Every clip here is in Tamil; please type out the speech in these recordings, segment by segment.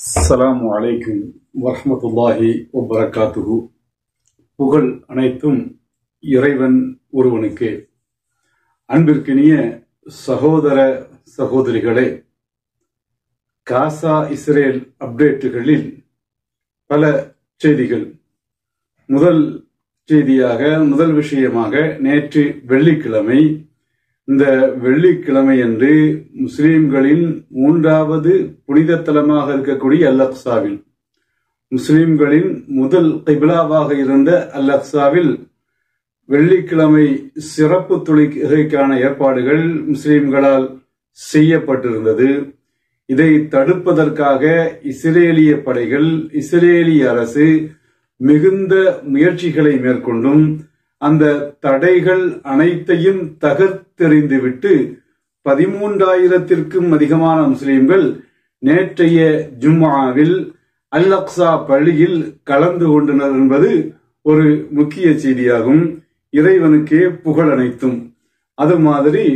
அஸ்ஸலாமு அலைக்கும் வரஹ்மத்துல்லாஹி வபரகாத்துஹு. புகழ் அனைத்தும் இறைவன் ஒருவனுக்கே. அன்பிற்கினிய சகோதர சகோதரிகளே, காசா இஸ்ரேல் அப்டேட்டுகளில் பல செய்திகள். முதல் விஷயமாக நேற்று வெள்ளிக்கிழமை, இந்த வெள்ளிக்கிழமை அன்று முஸ்லிம்களின் மூன்றாவது புனித தலமாக இருக்கக்கூடிய அல் அக்ஸாவில், முஸ்லிம்களின் முதல் கிப்லாவாக இருந்த அல் அக்ஸாவில் வெள்ளிக்கிழமை சிறப்பு தொழுகைக்கான ஏற்பாடுகள் முஸ்லிம்களால் செய்யப்பட்டிருந்தது. இதை தடுப்பதற்காக இஸ்ரேலிய படைகள், இஸ்ரேலிய அரசு மிகுந்த முயற்சிகளை மேற்கொண்டும் அந்த தடைகள் அனைத்தையும் தகர்த்தெறிந்துவிட்டு 13,000க்கும் அதிகமான முஸ்லிம்கள் நேற்றைய ஜும்ஆவில் அல் அக்ஸா பள்ளியில் கலந்து கொண்டனர் என்பது ஒரு முக்கிய செய்தியாகும். இறைவனுக்கே புகழ் அனைத்தும். அது மாதிரி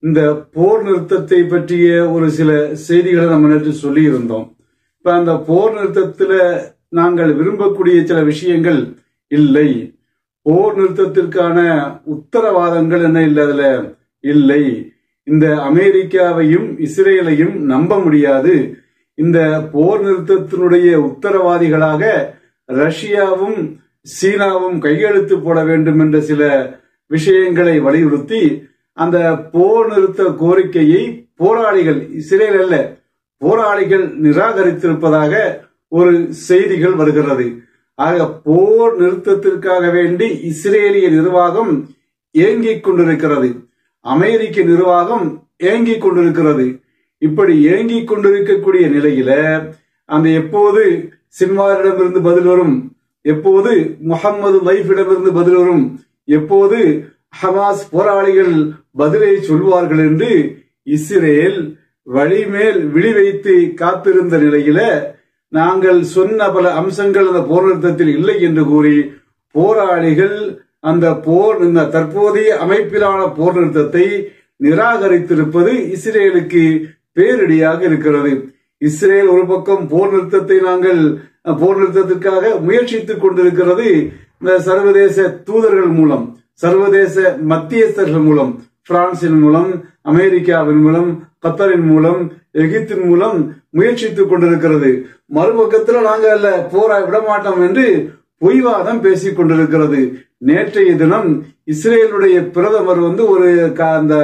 இந்த போர் நிறுத்தத்தை பற்றிய ஒரு சில செய்திகளை நம்ம நேற்று சொல்லி இருந்தோம். இப்ப அந்த போர் நிறுத்தத்துல நாங்கள் விரும்பக்கூடிய சில விஷயங்கள் இல்லை. போர் நிறுத்தத்திற்கான உத்தரவாதங்கள் என்ன இல்லை, அதுல இல்லை. இந்த அமெரிக்காவையும் இஸ்ரேலையும் நம்ப முடியாது. இந்த போர் நிறுத்தத்தினுடைய உத்தரவாதிகளாக ரஷ்யாவும் சீனாவும் கையெழுத்து போட வேண்டும் என்ற சில விஷயங்களை வலியுறுத்தி அந்த போர் நிறுத்த கோரிக்கையை போராளிகள், இஸ்ரேல் அல்ல, போராளிகள் நிராகரித்திருப்பதாக ஒரு செய்திகள் வருகிறது. ஆக போர் நிறுத்தத்திற்காக வேண்டி இஸ்ரேலிய நிர்வாகம் ஏங்கிக் கொண்டிருக்கிறது, அமெரிக்க நிர்வாகம் ஏங்கிக் கொண்டிருக்கிறது. இப்படி ஏங்கிக் கொண்டிருக்கக்கூடிய நிலையில அந்த எப்போது சின்வாரிடமிருந்து பதில் வரும், எப்போது முகமது லைஃபிடமிருந்து பதில் வரும், எப்போது ஹமாஸ் போராளிகள் பதிலை சொல்வார்கள் என்று இஸ்ரேல் வழிமேல் விழி வைத்து காத்திருந்த நிலையில நாங்கள் சொன்ன பல அம்சங்கள் அந்த போர் நிறுத்தத்தில் இல்லை என்று கூறி போராளிகள் இந்த தற்போதைய அமைப்பிலான போர் நிறுத்தத்தை நிராகரித்திருப்பது இஸ்ரேலுக்கு பேரிடியாக இருக்கிறது. இஸ்ரேல் ஒரு பக்கம் போர் நிறுத்தத்திற்காக முயற்சித்துக் கொண்டிருக்கிறது. இந்த சர்வதேச தூதர்கள் மூலம், சர்வதேச மத்தியஸ்தர்கள் மூலம், பிரான்சின் மூலம், அமெரிக்காவின் மூலம், கத்தரின் மூலம், எகிப்தின் மூலம் முயற்சித்துக் கொண்டிருக்கிறது. மறுபக்கத்தில் நாங்கள் போரா விடமாட்டோம் என்று பொய்வாதம் பேசிக் கொண்டிருக்கிறது. நேற்றைய தினம் இஸ்ரேலுடைய பிரதமர் அந்த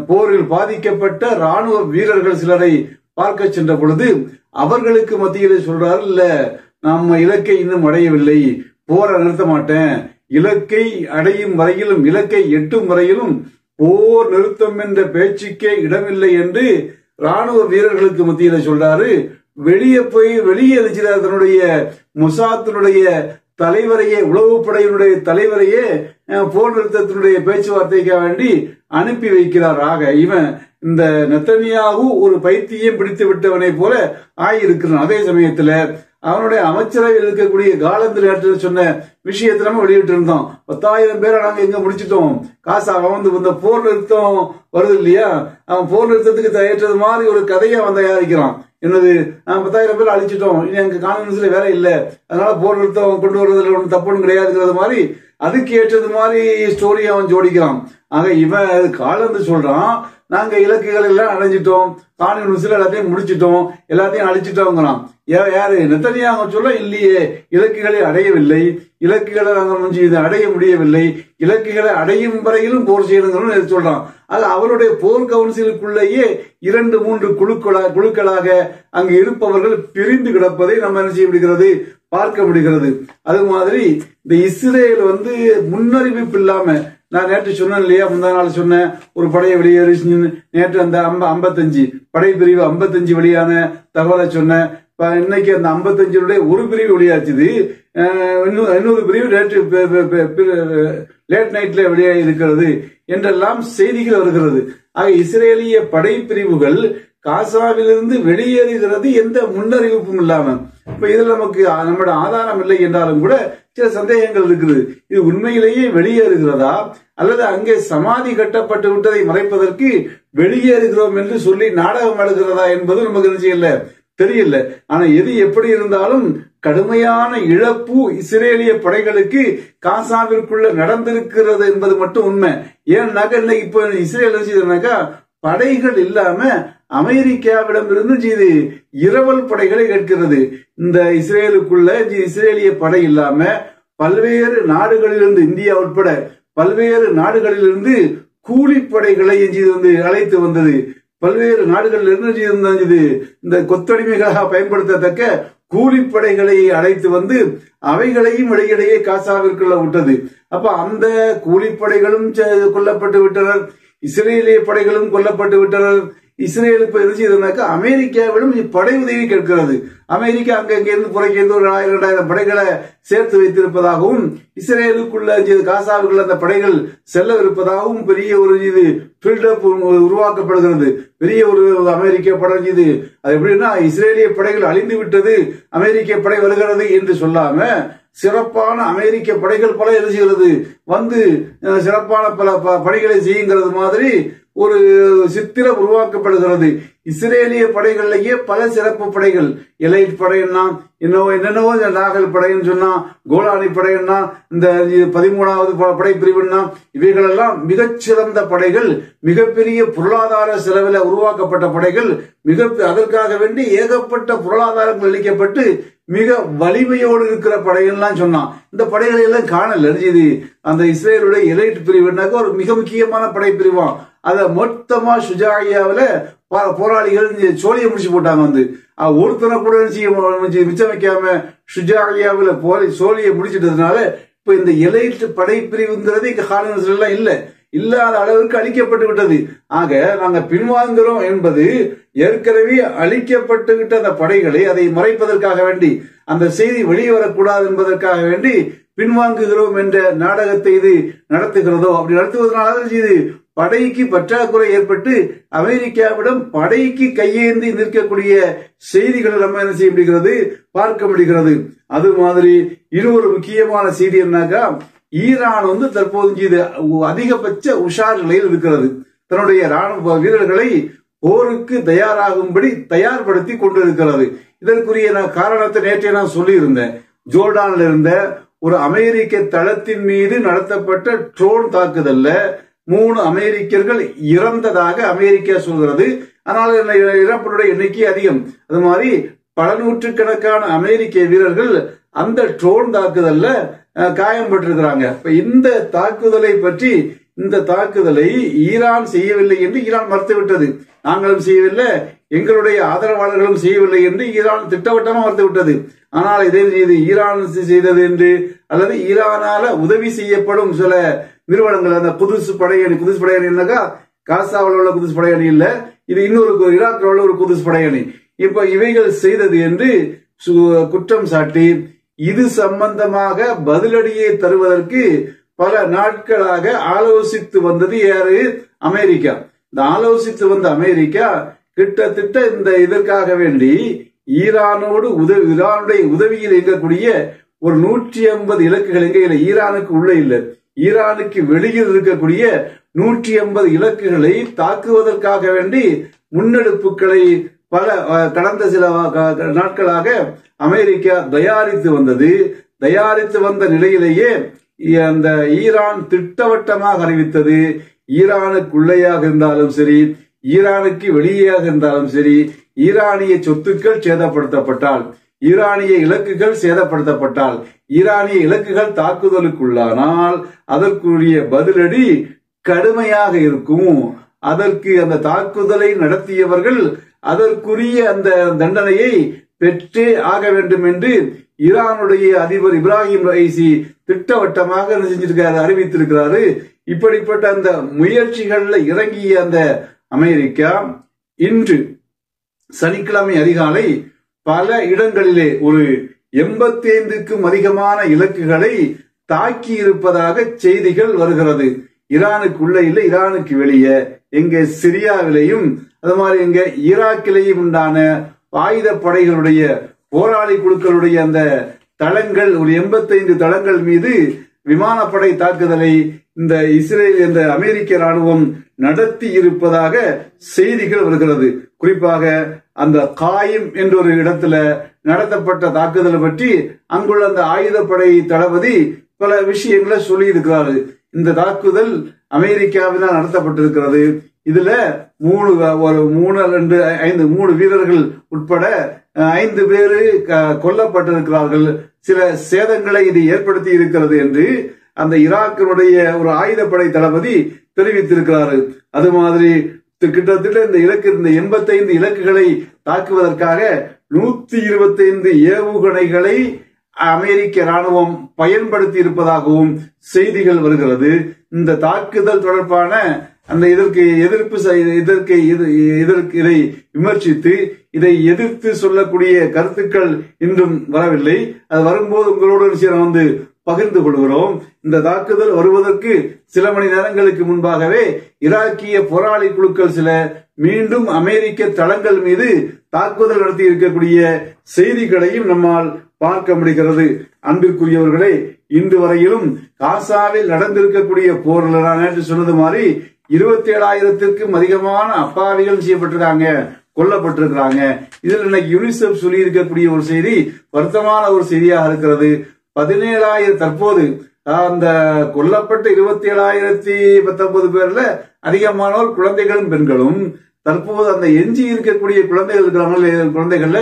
போரில் பாதிக்கப்பட்ட ராணுவ வீரர்கள் சிலரை பார்க்க சென்ற பொழுது அவர்களுக்கு மத்தியிலே சொல்றாரு, இல்ல நம்ம இலக்கை இன்னும் அடையவில்லை, போரை நிறுத்த மாட்டேன், இலக்கை அடையும் வரையிலும், இலக்கை எட்டும் வரையிலும் போர் நிறுத்தம் என்ற பேச்சுக்கே இடமில்லை என்று ராணுவ வீரர்களுக்கு மத்தியில சொல்றாரு. வெளியே தன்னுடைய மொசாத்தினுடைய தலைவரையே, உளவுப்படையினுடைய தலைவரையே போர் நிறுத்தத்தினுடைய பேச்சுவார்த்தைக்காக வேண்டி அனுப்பி வைக்கிறார். ஆக இவன் இந்த நெத்தனியாகு ஒரு பைத்தியம் பிடித்து விட்டவனை போல ஆயிருக்கிறான். அதே சமயத்துல அவனுடைய அமைச்சரவையில் இருக்கக்கூடிய காலந்தில் நேரத்தில் சொன்ன விஷயத்தை நம்ம வெளியிட்டு இருந்தோம். 10,000 பேரை நாங்க எங்க முடிச்சிட்டோம். காசா இந்த போர் நிறுத்தம் வருது இல்லையா, அவன் போர் நிறுத்தத்துக்கு ஏற்றது மாதிரி ஒரு கதையை அவன் தயாரிக்கிறான். என்னது, 10,000 பேர் அழிச்சிட்டோம், இனி எங்க கான்ஃபரன்ஸ்ல வேற இல்ல, அதனால போர் நிறுத்தம் கொண்டு வருவதில் ஒன்றும் தப்புன்னு கிடையாதுங்கிறது மாதிரி அதுக்கு ஏற்றது மாதிரி ஸ்டோரி அவன் ஜோடிக்கிறான். ஆக இவன் காலந்து சொல்றான், நாங்க இலக்குகள் எல்லாம் அடைஞ்சிட்டோம், கான்ஃபரன்ஸ்ல எல்லாத்தையும் முடிச்சிட்டோம், எல்லாத்தையும் அழிச்சிட்டோங்கிறான். யாரு? நெத்தனியாக சொல்ல, இல்லையே, இலக்குகளை அடையவில்லை, இலக்குகளை நாங்கள் அடைய முடியவில்லை, இலக்குகளை அடையும் வரையிலும் போர் செய்யணுங்கிறோம் சொல்றான். அது அவருடைய போர் கவுன்சிலுக்குள்ளேயே 2-3 குழுக்களாக அங்கு இருப்பவர்கள் பிரிந்து கிடப்பதை நம்ம என்ன செய்ய முடிகிறது, பார்க்க முடிகிறது. அது மாதிரி இந்த இஸ்ரேல் முன்னறிவிப்பு இல்லாம, நான் நேற்று சொன்னேன் இல்லையா, முந்தா நாள் சொன்ன ஒரு படையை வெளியேறி, நேற்று அந்த 55 படைப்பிரிவு 55 வெளியான தகவலை சொன்ன. இன்னைக்கு அந்த 55 ஒரு பிரிவு வெளியாச்சுது, இன்னொரு பிரிவு நேற்று லேட் நைட்ல வெளியாகி இருக்கிறது என்றெல்லாம் செய்திகள் வருகிறது. ஆக இஸ்ரேலிய படைப்பிரிவுகள் காசாவிலிருந்து வெளியேறுகிறது எந்த முன்னறிவிப்பும் இல்லாம. இப்ப இதுல நம்மளோட ஆதாரம் இல்லை என்றாலும் கூட சில சந்தேகங்கள் இருக்குது. இது உண்மையிலேயே வெளியேறுகிறதா அல்லது அங்கே சமாதி கட்டப்பட்டு விட்டதை மறைப்பதற்கு வெளியேறுகிறோம் என்று சொல்லி நாடகம் ஆடுகிறதா என்பது நமக்கு நிச்சயம் இல்லை. தெரியல. ஆனா எது எப்படி இருந்தாலும் கடுமையான இழப்பு இஸ்ரேலிய படைகளுக்கு காசாவிற்குள்ள நடந்திருக்கிறது என்பது மட்டும் உண்மை. ஏன்னாக்கா இன்னைக்கு இப்ப இஸ்ரேல் செய்தனாக்கா படைகள் இல்லாம அமெரிக்காவிடம் இருந்து இது இரவல் படைகளை கேட்கிறது. இந்த இஸ்ரேலுக்குள்ள இஸ்ரேலிய படை இல்லாம பல்வேறு நாடுகளிலிருந்து, இந்தியா உட்பட பல்வேறு நாடுகளிலிருந்து கூலிப்படைகளை அழைத்து வந்தது. பல்வேறு நாடுகளில் இருந்து இந்த கொத்தடிமைகளாக பயன்படுத்தத்தக்க கூலிப்படைகளை அழைத்து வந்து அவைகளையும் இடையிடையே காசாவிற்குள்ள விட்டது. அப்ப அந்த கூலிப்படைகளும் கொல்லப்பட்டு விட்டனர், இஸ்ரேலிய படைகளும் கொல்லப்பட்டு விட்டனர். இஸ்ரேல் இப்ப இருந்துச்சுனாக்கா அமெரிக்காவிடம் படை உதவி கேட்கிறது. அமெரிக்கா அங்கிருந்து புறக்கிருந்து ஒரு 1000-2000 படைகளை சேர்த்து வைத்திருப்பதாகவும் இஸ்ரேலுக்குள்ள காசாவுக்குள்ள அந்த படைகள் செல்ல இருப்பதாகவும் பெரிய ஒரு பில்டப் உருவாக்கப்படுகிறது. பெரிய ஒரு அமெரிக்க படை அது எப்படின்னா இஸ்ரேலிய படைகள் அழிந்து விட்டது, அமெரிக்க படை வருகிறது என்று சொல்லாம சிறப்பான அமெரிக்க படைகள் பல எழுதுகிறது வந்து சிறப்பான பல படைகளை செய்யுங்கிறது மாதிரி ஒரு சித்திரம் உருவாக்கப்படுகிறது. இஸ்ரேலிய படைகளிலேயே பல சிறப்பு படைகள், எலைட் படைன்னா என்னென்னவோ நாகல் படைன்னு சொன்னா, கோலானி படைன்னா, இந்த 13வது படை பிரிவுன்னா, இவைகளெல்லாம் மிகச்சிறந்த படைகள், மிகப்பெரிய பொருளாதார செலவில் உருவாக்கப்பட்ட படைகள், அதற்காக வேண்டி ஏகப்பட்ட பொருளாதாரங்கள் அளிக்கப்பட்டு மிக வலிமையோடு இருக்கிற படைகள்லாம் சொன்னான். இந்த படைகளை எல்லாம் காணல. அந்த இஸ்ரேலுடைய எலைட் பிரிவுனாக்க ஒரு மிக முக்கியமான படை பிரிவான். அத மொத்தமா ஷுஜாயியாவில போராளிகள் சோழியை முடிச்சு போட்டாங்க. வந்து ஒருத்தனை கூட மிச்சம் வைக்காம ஷுஜாயியாவில சோழியை முடிச்சிட்டதுனால இப்ப இந்த எலைட் படை பிரிவுங்கிறது இங்க காலனிஸ்ல எல்லாம் இல்ல, இல்லாத அளவுக்கு அழிக்கப்பட்டு விட்டது. ஆக நாங்க பின்வாங்குறோம் என்பது ஏற்கனவே அழிக்கப்பட்டு விட்ட அந்த படைகளை அதை மறைப்பதற்காக வேண்டி, அந்த செய்தி வெளியே வரக்கூடாது என்பதற்காக வேண்டி பின்வாங்குகிறோம் என்ற நாடகத்தை இது நடத்துகிறதோ. அப்படி நடத்துவதனால இது படைக்கு பற்றாக்குறை ஏற்பட்டு அமெரிக்காவிடம் படைக்கு கையேந்தி நிற்கக்கூடிய செய்திகளை நம்ம என்ன செய்ய முடிகிறது, பார்க்க முடிகிறது. அது மாதிரி இன்னொரு முக்கியமான செய்தி என்னக்கா, ஈரான் வந்து தற்போது அதிகபட்ச உஷார் நிலையில் இருக்கிறது. தன்னுடைய ராணுவ வீரர்களை போருக்கு தயாராகும்படி தயார்படுத்தி கொண்டிருக்கிறது. இதற்குரிய காரணத்தை நேற்றே நான் சொல்லி இருந்தேன். ஜோர்டான்ல இருந்த ஒரு அமெரிக்க தளத்தின் மீது நடத்தப்பட்ட ட்ரோன் தாக்குதல்ல 3 அமெரிக்கர்கள் இறந்ததாக அமெரிக்கா சொல்கிறது. ஆனால் இறப்புடைய எண்ணிக்கை அதிகம். அது மாதிரி பல நூற்றுக்கணக்கான அமெரிக்க வீரர்கள் அந்த ட்ரோன் தாக்குதல்ல காயம்பட்டிருக்கிறாங்க. இந்த தாக்குதலை பற்றி, இந்த தாக்குதலை ஈரான் செய்யவில்லை என்று ஈரான் மறுத்துவிட்டது. நாங்களும் செய்யவில்லை, எங்களுடைய ஆதரவாளர்களும் செய்யவில்லை என்று ஈரான் திட்டவட்டமா மறுத்துவிட்டது. ஆனால் இதை ஈரான் செய்தது என்று அல்லது ஈரானால உதவி செய்யப்படும் சில நிறுவனங்கள், அந்த குதுஸ் படையணினாக்கா காசாவில் உள்ள குதுஸ் படையணி இல்ல, இது இன்னொரு ஈராக்கில் உள்ள ஒரு குதுஸ் படையணி. இப்ப இவைகள் செய்தது என்று குற்றம் சாட்டி இது சம்பந்தமாக பதிலடியை தருவதற்கு பல நாட்களாக ஆலோசித்து வந்தது யாரு? அமெரிக்கா. இந்த ஆலோசித்து வந்த அமெரிக்கா கிட்டத்தட்ட இந்த இதற்காக வேண்டி ஈரானுடைய உதவியில் இயங்கக்கூடிய ஒரு 150 இலக்குகள் எங்க இல்ல, ஈரானுக்கு உள்ள இல்ல, ஈரானுக்கு வெளியில் இருக்கக்கூடிய 150 இலக்குகளை தாக்குவதற்காக வேண்டி முன்னெடுப்புகளை பல கடந்த சில நாட்களாக அமெரிக்கா தயாரித்து வந்தது. தயாரித்து வந்த நிலையிலேயே அந்த ஈரான் திட்டவட்டமாக அறிவித்தது, ஈரானுக்குள்ளேயாக இருந்தாலும் சரி, ஈரானுக்கு வெளியேயாக இருந்தாலும் சரி, ஈரானிய சொத்துக்கள் சேதப்படுத்தப்பட்டால், ஈரானிய இலக்குகள் சேதப்படுத்தப்பட்டால், ஈரானிய இலக்குகள் தாக்குதலுக்குள்ளானால் அதற்குரிய பதிலடி கடுமையாக இருக்கும். அதற்கு அந்த தாக்குதலை நடத்தியவர்கள் அதற்குரிய அந்த தண்டனையை பெற்றே ஆக வேண்டும் என்று ஈரானுடைய அதிபர் இப்ராஹிம் ரைசி திட்டவட்டமாக செஞ்சிருக்காரு, அறிவித்திருக்கிறாரு. இப்படிப்பட்ட அந்த முயற்சிகள்ல இறங்கிய அந்த அமெரிக்கா இன்று சனிக்கிழமை அதிகாலை பல இடங்களிலே ஒரு 85க்கும் அதிகமான இலக்குகளை தாக்கி இருப்பதாக செய்திகள் வருகிறது. ஈரானுக்குள்ள இல்ல, ஈரானுக்கு வெளியே எங்க சிரியாவிலையும் அது மாதிரி எங்க ஈராக்கிலையும் உண்டான ஆயுத படைகளுடைய போராளி குழுக்களுடைய அந்த தளங்கள், ஒரு 85 தளங்கள் மீது விமானப்படை தாக்குதலை இந்த இஸ்ரேல் என்ற அமெரிக்க ராணுவம் நடத்தி இருப்பதாக செய்திகள் வருகிறது. குறிப்பாக அந்த காயிம் என்ற ஒரு இடத்துல நடத்தப்பட்ட தாக்குதல் பற்றி அங்குள்ள அந்த ஆயுதப்படை தளபதி பல விஷயங்களை சொல்லி இருக்கிறாரு. இந்த தாக்குதல் அமெரிக்காவினால் நடத்தப்பட்டிருக்கிறது. இதுல 3 வீரர்கள் உட்பட 5 பேரு கொல்லப்பட்டிருக்கிறார்கள். சில சேதங்களை இது ஏற்படுத்தி இருக்கிறது என்று அந்த ஈராக்கினுடைய ஒரு ஆயுதப்படை தளபதி தெரிவித்திருக்கிறாரு. அது மாதிரி கிட்டத்தட்ட இந்த 85 இலக்குகளை தாக்குவதற்காக 125 ஏவுகணைகளை அமெரிக்க ராணுவம் பயன்படுத்தி இருப்பதாகவும் செய்திகள் வருகிறது. இந்த தாக்குதல் தொடர்பான அந்த இதை விமர்சித்து இதை எதிர்த்து சொல்லக்கூடிய கருத்துக்கள் இன்றும் வரவில்லை. அது வரும்போது உங்களோடு பகிர்ந்து கொள்கிறோம். இந்த தாக்குதல் வருவதற்கு சில மணி நேரங்களுக்கு முன்பாகவே ஈராக்கிய போராளி குழுக்கள் சில மீண்டும் அமெரிக்க தளங்கள் மீது தாக்குதல் நடத்தி இருக்கக்கூடிய செய்திகளையும் நம்மால் பார்க்க முடிகிறது. அன்பிற்குரியவர்களே, இன்று வரையிலும் காசாவில் நடந்திருக்கக்கூடிய போர்ல நான் நேற்று சொன்னது மாதிரி 27,000க்கும் அதிகமான அப்பாவிகள் செய்யப்பட்டிருக்காங்க, கொல்லப்பட்டிருக்கிறாங்க. இதில் இன்னைக்கு யூனிசெஃப் சொல்லி இருக்கக்கூடிய ஒரு செய்தி வருத்தமான ஒரு செய்தியாக இருக்கிறது. 17,000 தற்போது அந்த கொல்லப்பட்ட 27,019 பேர்ல அதிகமானோர் குழந்தைகளும் பெண்களும். தற்போது அந்த எஞ்சி இருக்கக்கூடிய குழந்தைகள் குழந்தைகள்ல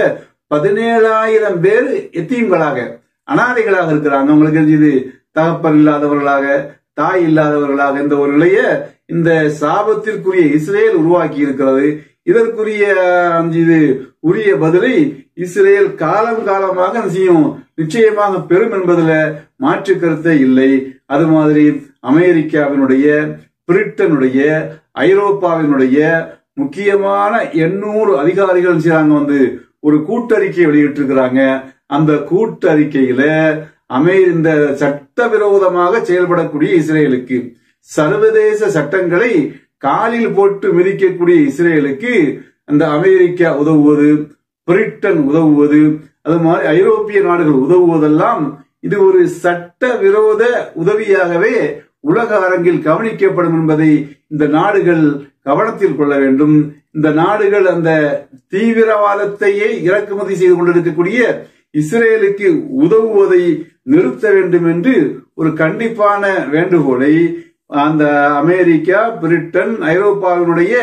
17,000 பேர் எத்தீம்களாக அனாதைகளாக இருக்கிறாங்க. உங்களுக்கு இது தகப்பன் இல்லாதவர்களாக, தாய் இல்லாதவர்களாக இந்த ஒரு நிலைய இந்த சாபத்திற்குரிய இஸ்ரேல் உருவாக்கி இருக்கிறது. இதற்குரிய உரிய பதிலை இஸ்ரேல் காலம் காலமாக நிச்சயமாக பெறும் என்பதில் மாற்று கருத்தே இல்லை. அது மாதிரி அமெரிக்காவினுடைய, பிரிட்டனுடைய, ஐரோப்பாவினுடைய முக்கியமான 800 அதிகாரிகள் ஒரு கூட்டறிக்கை வெளியிட்டிருக்கிறாங்க. அந்த கூட்டறிக்கையில இந்த சட்டவிரோதமாக செயல்படக்கூடிய இஸ்ரேலுக்கு, சர்வதேச சட்டங்களை காலில் போட்டு மிதிக்கக்கூடிய இஸ்ரேலுக்கு அந்த அமெரிக்கா உதவுவது, பிரிட்டன் உதவுவது, அது மாதிரி ஐரோப்பிய நாடுகள் உதவுவதெல்லாம் இது ஒரு சட்டவிரோத உதவியாகவே உலக அரங்கில் கவனிக்கப்படும் என்பதை இந்த நாடுகள் கவனத்தில் கொள்ள வேண்டும். இந்த நாடுகள் அந்த தீவிரவாதத்தையே இறக்குமதி செய்து கொண்டிருக்கக்கூடிய இஸ்ரேலுக்கு உதவுவதை நிறுத்த வேண்டும் என்று ஒரு கண்டிப்பான வேண்டுகோளை அந்த அமெரிக்கா, பிரிட்டன், ஐரோப்பாவினுடைய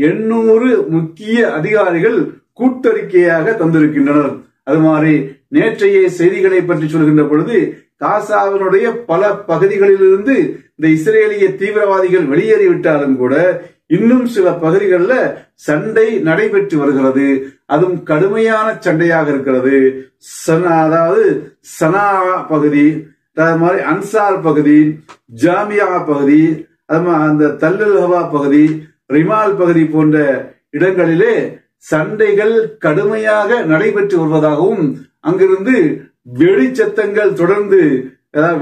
800 முக்கிய அதிகாரிகள் கூட்டறிக்கையாக தந்திருக்கின்றனர். அது மாதிரி நேற்றைய செய்திகளை பற்றி சொல்கின்ற பொழுது காசாவினுடைய பல பகுதிகளிலிருந்து இந்த இஸ்ரேலிய தீவிரவாதிகள் வெளியேறிவிட்டாலும் கூட இன்னும் சில பகுதிகளில் சண்டை நடைபெற்று வருகிறது. அதுவும் கடுமையான சண்டையாக இருக்கிறது. அதாவது சனா பகுதி, அது மாதிரி அன்சார் பகுதி, ஜாமியா பகுதி, அந்த தல்லுல் ஹவா பகுதி, ரிமால் பகுதி போன்ற இடங்களிலே சண்டைகள் கடுமையாக நடைபெற்று வருவதாகவும் அங்கிருந்து வெடிச்சத்தங்கள் தொடர்ந்து,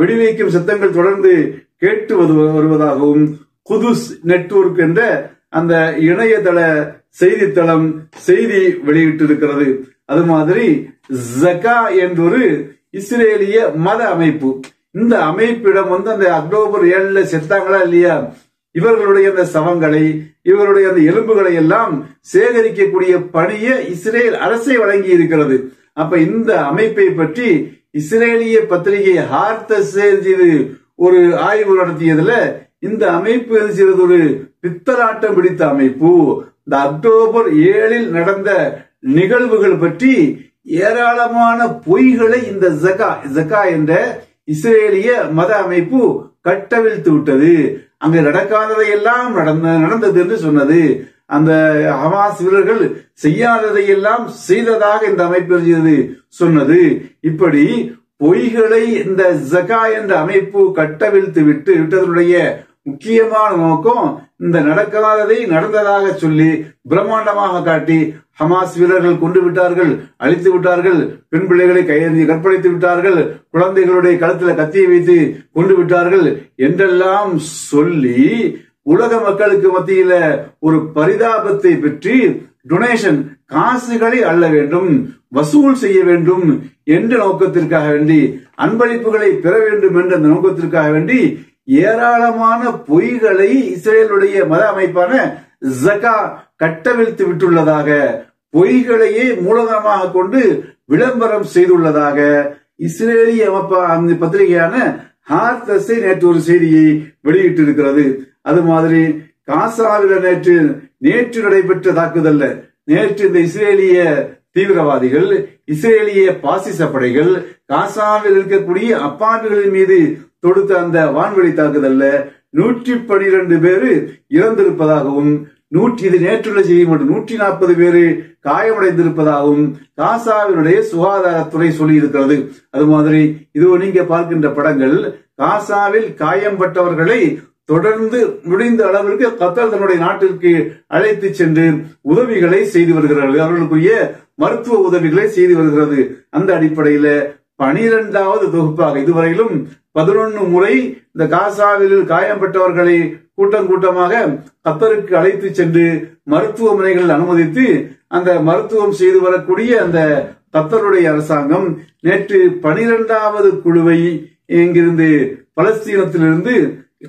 வெடிவைக்கும் சத்தங்கள் தொடர்ந்து கேட்டு வருவதாகவும் குதுஸ் நெட்வொர்க் என்ற அந்த இணையதள செய்தித்தளம் செய்தி வெளியிட்டிருக்கிறது. அது மாதிரி ஜகா என்றொரு இஸ்ரேலிய மத அமைப்பு, இந்த அமைப்பிடம் அந்த அக்டோபர் 7 செத்தாங்களா இல்லையா, இவர்களுடைய அந்த சவங்களை, இவர்களுடைய அந்த எலும்புகளை எல்லாம் சேகரிக்கக்கூடிய பணியை இஸ்ரேல் அரசை வழங்கி இருக்கிறது. அப்ப இந்த அமைப்பை பற்றி இஸ்ரேலிய பத்திரிகை ஹார்த்தஸ் ஒரு ஆய்வு நடத்தியதுல இந்த அமைப்பு ஒரு பித்தலாட்டம் பிடித்த அமைப்பு. இந்த அக்டோபர் 7 நடந்த நிகழ்வுகள் பற்றி ஏராளமான பொய்களை இந்த ஜகா என்ற இஸ்ரேலிய மத அமைப்பு கட்டவிழ்த்து விட்டது. அங்கு நடக்காததையெல்லாம் நடந்தது என்று சொன்னது. அந்த ஹமாஸ் வீரர்கள் செய்யாததையெல்லாம் செய்ததாக இந்த அமைப்பு சொன்னது. இப்படி பொய்களை இந்த ஜகா என்ற அமைப்பு கட்டவிழ்த்து விட்டதனுடைய முக்கியமான நோக்கம் இந்த நடக்காததை நடந்ததாக சொல்லி பிரம்மாண்டமாக காட்டி ஹமாஸ் வீரர்கள் கொண்டு விட்டார்கள், அழித்து விட்டார்கள், பெண் பிள்ளைகளை கற்பழித்து விட்டார்கள், குழந்தைகளுடைய கழுத்துல கத்தியை வைத்து கொண்டு விட்டார்கள் என்றெல்லாம் சொல்லி உலக மக்களுக்கு மத்தியில ஒரு பரிதாபத்தை பெற்று டொனேஷன் காசுகளை அள்ள வேண்டும், வசூல் செய்ய வேண்டும் என்ற நோக்கத்திற்காக வேண்டி, அன்பளிப்புகளை பெற வேண்டும் என்ற நோக்கத்திற்காக வேண்டி ஏராளமான பொய்களை இஸ்ரேலுடைய மத அமைப்பான ஜகா கட்டவிழ்த்து விட்டுள்ளதாக பொய்களையே மூலதனமாக கொண்டு விளம்பரம் செய்துள்ளதாக இஸ்ரேலிய பத்திரிகையான ஹார்தஸை நேற்று ஒரு செய்தியை வெளியிட்டிருக்கிறது. அது மாதிரி காசாவில் நேற்று நடைபெற்ற தாக்குதல்ல நேற்று இந்த இஸ்ரேலிய தீவிரவாதிகள், இஸ்ரேலிய பாசிச படைகள் காசாவில் இருக்கக்கூடிய அப்பாவிகளின் மீது தொடுத்த அந்த வான்வெளி தாக்குதல்ல 112 பேரு இறந்திருப்பதாகவும் இது நேற்றுள்ள செய்தி மட்டும் 140 பேரு காயமடைந்திருப்பதாகவும் காசாவினுடைய சுகாதாரத்துறை சொல்லி இருக்கிறது. அது மாதிரி இது நீங்க பார்க்கின்ற படங்கள் காசாவில் காயம்பட்டவர்களை தொடர்ந்து முடிந்த அளவிற்கு கத்தார் தன்னுடைய நாட்டிற்கு அழைத்து சென்று உதவிகளை செய்து வருகிறார்கள். அவர்களுக்குரிய மருத்துவ உதவிகளை செய்து வருகிறது. அந்த அடிப்படையில 12வது தொகுப்பாக இதுவரையிலும் 11 முறை இந்த காசாவில் காயம்பட்டவர்களை கூட்டம் கூட்டமாக கத்தருக்கு அழைத்து சென்று மருத்துவமனைகளில் அனுமதித்து அந்த மருத்துவம் செய்து வரக்கூடிய அந்த கத்தருடைய அரசாங்கம் நேற்று 12வது குழுவை இங்கிருந்து பலஸ்தீனத்திலிருந்து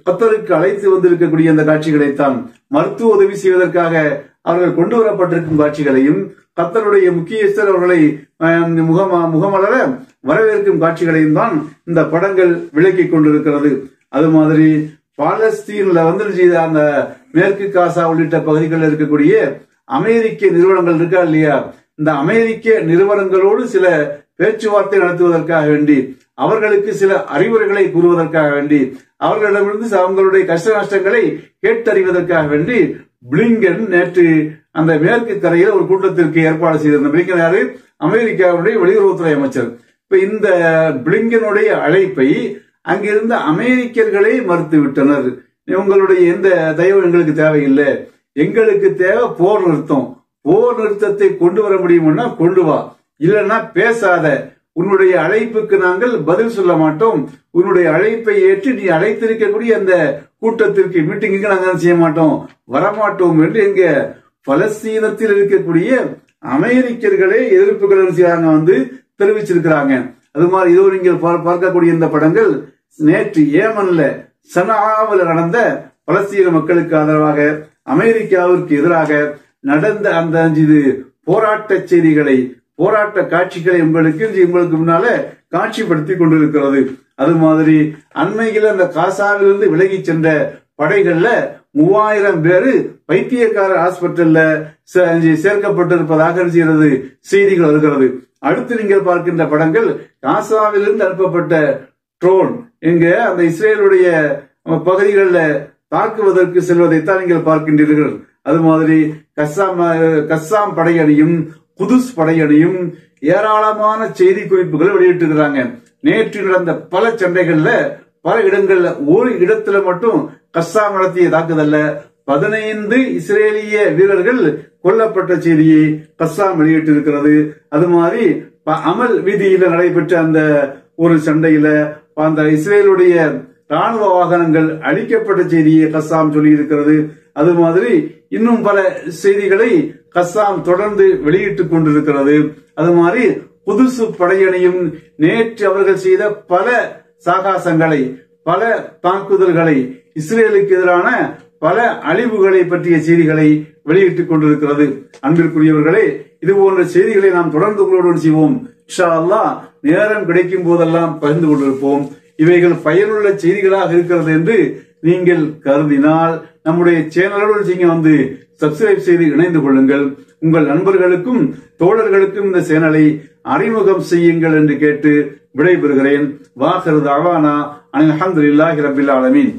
கத்தருக்கு அழைத்து வந்திருக்கக்கூடிய அந்த காட்சிகளைத்தான் மருத்துவ உதவி செய்வதற்காக அவர்கள் கொண்டு வரப்பட்டிருக்கும் காட்சிகளையும் கத்தருடைய முக்கியஸ்தர் அவர்களை முகமலர வரவேற்கும் காட்சிகளையும் தான் இந்த படங்கள் விளக்கிக் கொண்டிருக்கிறது. அது மாதிரி பாலஸ்தீன்ல செய்த அந்த மேற்கு காசா உள்ளிட்ட பகுதிகளில் இருக்கக்கூடிய அமெரிக்க நிறுவனங்கள் இருக்கா இல்லையா, இந்த அமெரிக்க நிறுவனங்களோடு சில பேச்சுவார்த்தை நடத்துவதற்காக வேண்டி அவர்களுக்கு சில அறிவுரைகளை கூறுவதற்காக வேண்டி அவர்களிடமிருந்து அவங்களுடைய கஷ்ட நஷ்டங்களை கேட்டறிவதற்காக வேண்டி பிளிங்கன் நேற்று அந்த மேற்கு கரையில் ஒரு கூட்டத்திற்கு ஏற்பாடு செய்திருந்த பிளிங்கன் யாரு, அமெரிக்காவுடைய வெளியுறவுத்துறை அமைச்சர். இப்ப இந்த பிளிங்கனுடைய அழைப்பை அங்கிருந்த அமெரிக்கர்களே மறுத்து விட்டனர். உங்களுடைய எந்த தயவு எங்களுக்கு தேவையில்லை, எங்களுக்கு தேவை போர் நிறுத்தம். போர் நிறுத்தத்தை கொண்டு வர முடியும்னா கொண்டு வா, இல்லைன்னா பேசாத. உன்னுடைய அழைப்புக்கு நாங்கள் பதில் சொல்ல மாட்டோம். உன்னுடைய அழைப்பை ஏற்று நீ அழைத்திருக்கக்கூடிய அந்த கூட்டத்திற்கு மீட்டிங்கு நாங்கள் செய்ய மாட்டோம், வரமாட்டோம் என்று எங்க பலஸ்தீனத்தில் இருக்கக்கூடிய அமெரிக்கர்களே எதிர்ப்புகள் தெரிவிச்சிருக்கிறாங்க. அது மாதிரி இதோ நீங்கள் பார்க்கக்கூடிய இந்த படங்கள் நேற்று ஏமன்ல சனாவில் நடந்த பலஸ்தீன மக்களுக்கு ஆதரவாக அமெரிக்காவிற்கு எதிராக நடந்த அந்த போராட்ட செய்திகளை, போராட்ட காட்சிகளை உங்களுக்கு முன்னால காட்சிப்படுத்தி கொண்டிருக்கிறது. அது மாதிரி அண்மையில் அந்த காசாவிலிருந்து விலகி சென்ற படைகள்ல 3000 பேரு பைத்தியக்கார ஹாஸ்பிட்டல்ல சேர்க்கப்பட்டிருப்பதாக செய்திகள் வருகிறது. அடுத்து நீங்கள் பார்க்கின்ற படங்கள் காசாவிலிருந்து அனுப்பப்பட்ட ட்ரோன் எங்க அந்த இஸ்ரேலுடைய பகுதிகளில் தாக்குவதற்கு செல்வதைத்தான் நீங்கள் பார்க்கின்றீர்கள். அது மாதிரி கஸ்ஸாம் படையணியும் குதுஸ் படையணியும் ஏராளமான செய்தி குறிப்புகளை வெளியிட்டிருக்கிறாங்க. நேற்று நடந்த பல சண்டைகள்ல பல இடங்கள்ல ஒரு இடத்துல மட்டும் கஸ்ஸாம் நடத்திய தாக்குதல்ல 15 இஸ்ரேலிய வீரர்கள் கொல்லப்பட்ட செய்தியை கஸ்ஸாம் வெளியிட்டிருக்கிறது. அது மாதிரி அமல் வீதியில நடைபெற்ற அந்த ஒரு சண்டையில அந்த இஸ்ரேலுடைய ராணுவ வாகனங்கள் அழிக்கப்பட்ட செய்தியை கஸ்ஸாம் சொல்லி இருக்கிறது. அது மாதிரி இன்னும் பல செய்திகளை கஸ்ஸாம் தொடர்ந்து வெளியிட்டுக் கொண்டிருக்கிறது. அது மாதிரி புதுசு படையணியும் நேற்று அவர்கள் செய்த பல சாகாசங்களை, பல தாக்குதல்களை, இஸ்ரேலுக்கு எதிரான பல அழிவுகளை பற்றிய செய்திகளை வெளியிட்டுக் கொண்டிருக்கிறது. அன்பிற்குரியவர்களே, இது போன்ற செய்திகளை நாம் தொடர்ந்து உங்களுடன் செய்வோம். இன்ஷா அல்லாஹ் நேரம் கிடைக்கும் போதெல்லாம் பகிர்ந்து கொண்டிருப்போம். இவைகள் பயனுள்ள செய்திகளாக இருக்கிறது என்று நீங்கள் கருதினால் நம்முடைய சேனலோடு நீங்க சப்ஸ்கிரைப் செய்து இணைந்து கொள்ளுங்கள். உங்கள் நண்பர்களுக்கும் தோழர்களுக்கும் இந்த சேனலை அறிமுகம் செய்யுங்கள் என்று கேட்டு விடைபெறுகிறேன். வாஹிரு தஅவானா அல்ஹம்துலில்லாஹி ரப்பில் ஆலமீன்.